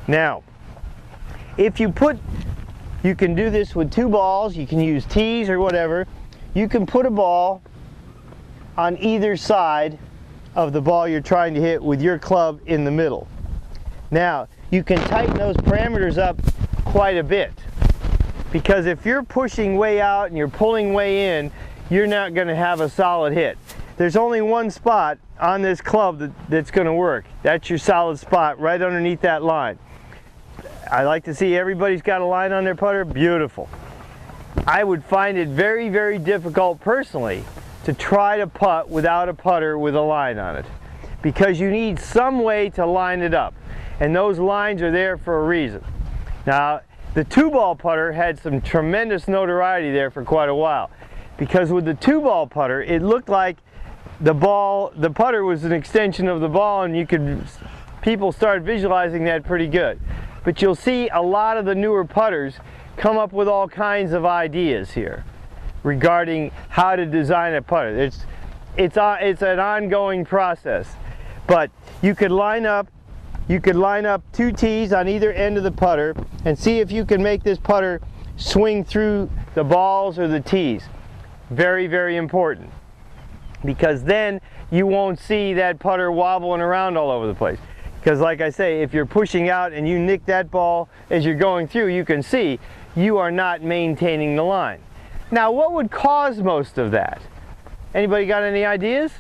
Now, if you can do this with 2 balls, you can use tees or whatever. You can put a ball on either side of the ball you're trying to hit with your club in the middle. Now, you can tighten those parameters up quite a bit, because if you're pushing way out and you're pulling way in, you're not going to have a solid hit. There's only one spot on this club that's going to work. That's your solid spot right underneath that line. I like to see everybody's got a line on their putter. Beautiful. I would find it very, very difficult personally to try to putt without a putter with a line on it, because you need some way to line it up, and those lines are there for a reason. Now, the 2-ball putter had some tremendous notoriety there for quite a while, because with the 2-ball putter, it looked like the putter was an extension of the ball, and people started visualizing that pretty good. But you'll see a lot of the newer putters come up with all kinds of ideas here regarding how to design a putter. It's an ongoing process, but you could line up 2 tees on either end of the putter and see if you can make this putter swing through the balls or the tees. Very, very important, because then you won't see that putter wobbling around all over the place. Because like I say, if you're pushing out and you nick that ball as you're going through, you can see you are not maintaining the line. Now, what would cause most of that? Anybody got any ideas?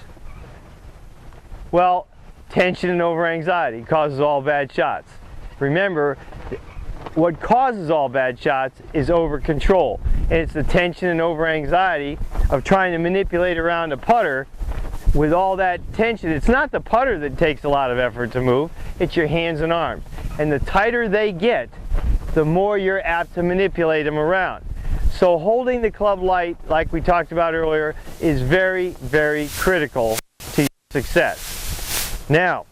Well, tension and over-anxiety causes all bad shots. Remember, what causes all bad shots is over-control. And it's the tension and over-anxiety of trying to manipulate around a putter with all that tension. It's not the putter that takes a lot of effort to move, it's your hands and arms. And the tighter they get, the more you're apt to manipulate them around. So holding the club light, like we talked about earlier, is very, very critical to your success. Now,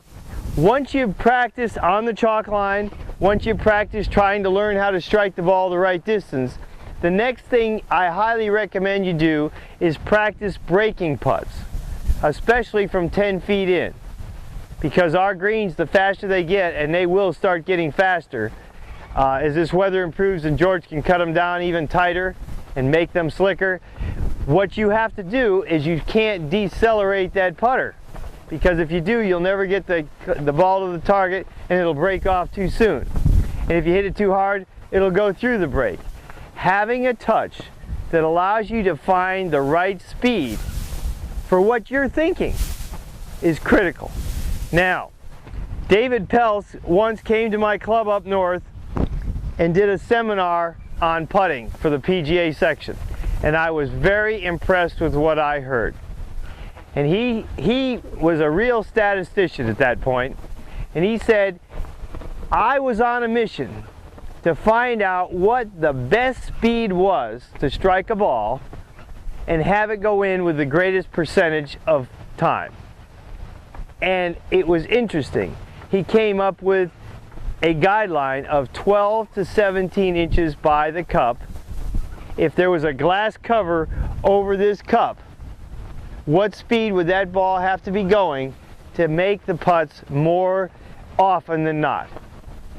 once you've practiced on the chalk line, once you've practiced trying to learn how to strike the ball the right distance, the next thing I highly recommend you do is practice breaking putts, especially from 10 feet in, because our greens, the faster they get, and they will start getting faster as this weather improves and George can cut them down even tighter and make them slicker. What you have to do is you can't decelerate that putter, because if you do, you'll never get the ball to the target and it'll break off too soon. And if you hit it too hard, it'll go through the break. Having a touch that allows you to find the right speed for what you're thinking is critical. Now, David Peltz once came to my club up north and did a seminar on putting for the PGA section, and I was very impressed with what I heard. And he was a real statistician at that point, and he said, I was on a mission to find out what the best speed was to strike a ball and have it go in with the greatest percentage of time. And it was interesting. He came up with a guideline of 12 to 17 inches by the cup. If there was a glass cover over this cup, what speed would that ball have to be going to make the putts more often than not?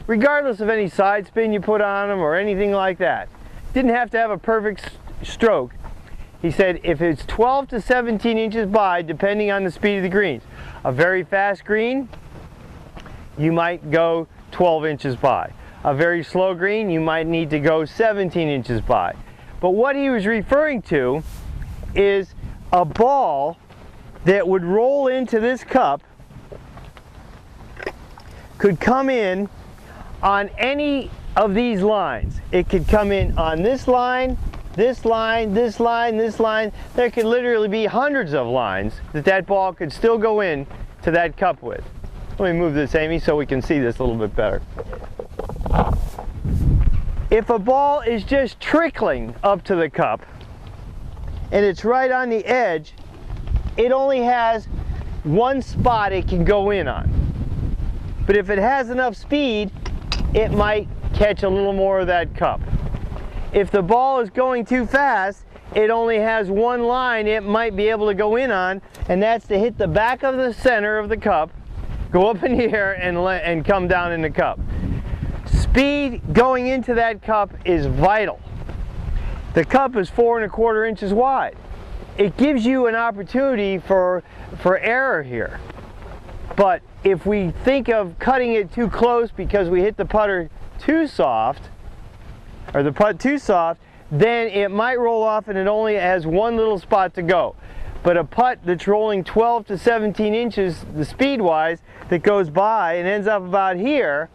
Regardless of any side spin you put on them or anything like that. Didn't have to have a perfect stroke. He said if it's 12 to 17 inches by, depending on the speed of the greens. A very fast green, you might go 12 inches by. A very slow green, you might need to go 17 inches by. But what he was referring to is a ball that would roll into this cup could come in on any of these lines. It could come in on this line, this line, this line, this line. There could literally be hundreds of lines that ball could still go in to that cup with. Let me move this, Amy, so we can see this a little bit better. If a ball is just trickling up to the cup and it's right on the edge, it only has one spot it can go in on. But if it has enough speed, it might catch a little more of that cup. If the ball is going too fast, it only has one line it might be able to go in on, and that's to hit the back of the center of the cup, go up in the air and come down in the cup. Speed going into that cup is vital. The cup is 4 1/4 inches wide. It gives you an opportunity for error here. But if we think of cutting it too close because we hit the putter too soft, or the putt too soft, then it might roll off and it only has one little spot to go. But a putt that's rolling 12 to 17 inches, the speed-wise, that goes by and ends up about here,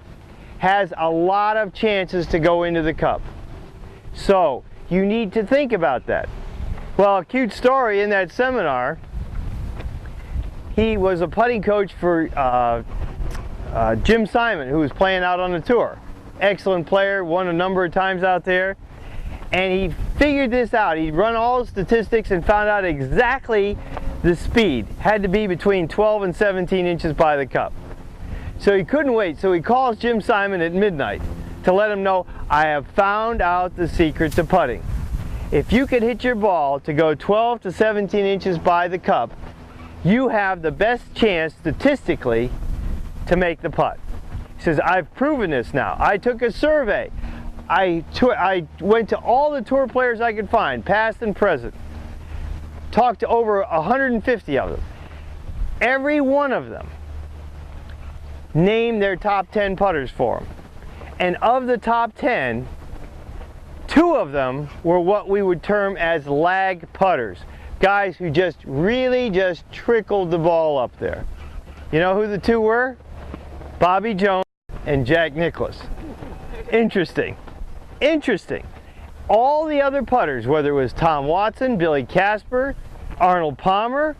has a lot of chances to go into the cup. So you need to think about that. Well, a cute story in that seminar, he was a putting coach for Jim Simon, who was playing out on the tour. Excellent player, won a number of times out there. And he figured this out. He'd run all the statistics and found out exactly the speed. Had to be between 12 and 17 inches by the cup. So he couldn't wait. So he calls Jim Simon at midnight to let him know, I have found out the secret to putting. If you could hit your ball to go 12 to 17 inches by the cup, you have the best chance statistically to make the putt. He says, I've proven this now. I took a survey. I went to all the tour players I could find, past and present. Talked to over 150 of them. Every one of them named their top 10 putters for him. And of the top 10, 2 of them were what we would term as lag putters. Guys who just really just trickled the ball up there. You know who the 2 were? Bobby Jones and Jack Nicklaus. Interesting. Interesting. All the other putters, whether it was Tom Watson, Billy Casper, Arnold Palmer,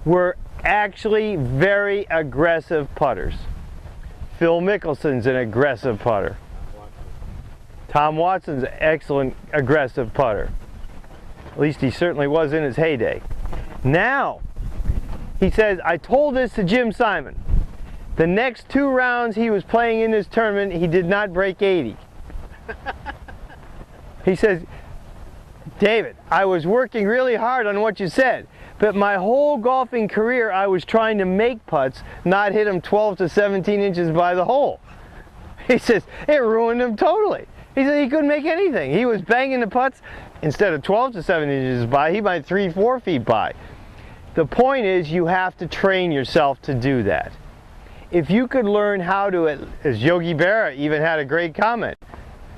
were actually very aggressive putters. Phil Mickelson's an aggressive putter. Tom Watson's an excellent aggressive putter. At least he certainly was in his heyday. Now, he says, I told this to Jim Simon. The next 2 rounds he was playing in this tournament, he did not break 80. He says, David, I was working really hard on what you said, but my whole golfing career I was trying to make putts, not hit them 12 to 17 inches by the hole. He says, it ruined him totally. He said he couldn't make anything. He was banging the putts, instead of 12 to 17 inches by, he might 3, 4 feet by. The point is, you have to train yourself to do that. If you could learn how to, as Yogi Berra even had a great comment,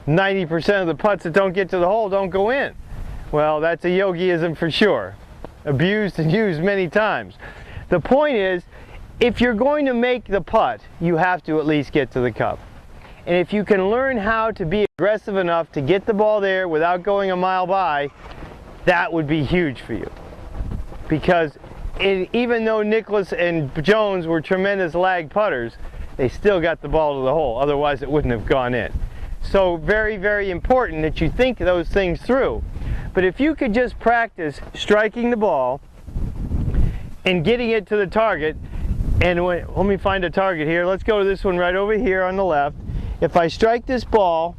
90% of the putts that don't get to the hole don't go in. Well, that's a yogiism for sure. Abused and used many times. The point is, if you're going to make the putt, you have to at least get to the cup. And if you can learn how to be aggressive enough to get the ball there without going a mile by, that would be huge for you. Because even though Nicklaus and Jones were tremendous lag putters, they still got the ball to the hole. Otherwise, it wouldn't have gone in. So very, very important that you think those things through. But if you could just practice striking the ball and getting it to the target, and let me find a target here. Let's go to this one right over here on the left. If I strike this ball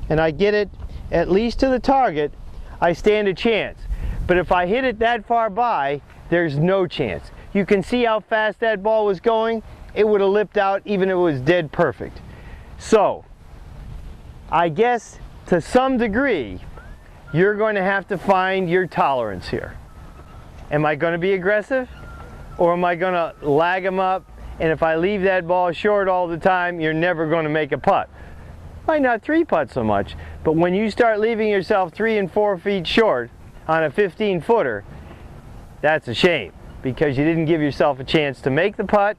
and I get it at least to the target, I stand a chance. But if I hit it that far by, there's no chance. You can see how fast that ball was going. It would have lipped out even if it was dead perfect. So, I guess to some degree, you're going to have to find your tolerance here. Am I going to be aggressive? Or am I going to lag them up? And if I leave that ball short all the time, you're never going to make a putt. Might not 3-putt so much, but when you start leaving yourself 3 and 4 feet short on a 15-footer, that's a shame, because you didn't give yourself a chance to make the putt,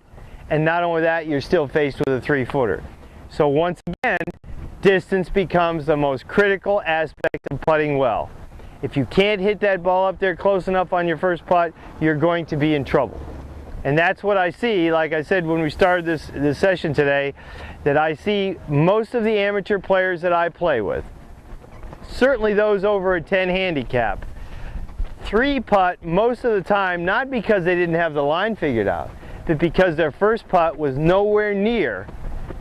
and not only that, you're still faced with a 3-footer. So once again, distance becomes the most critical aspect of putting well. If you can't hit that ball up there close enough on your first putt, you're going to be in trouble. And that's what I see, like I said when we started this session today, that I see most of the amateur players that I play with, certainly those over a 10 handicap, 3-putt most of the time, not because they didn't have the line figured out, but because their first putt was nowhere near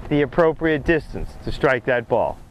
the appropriate distance to strike that ball.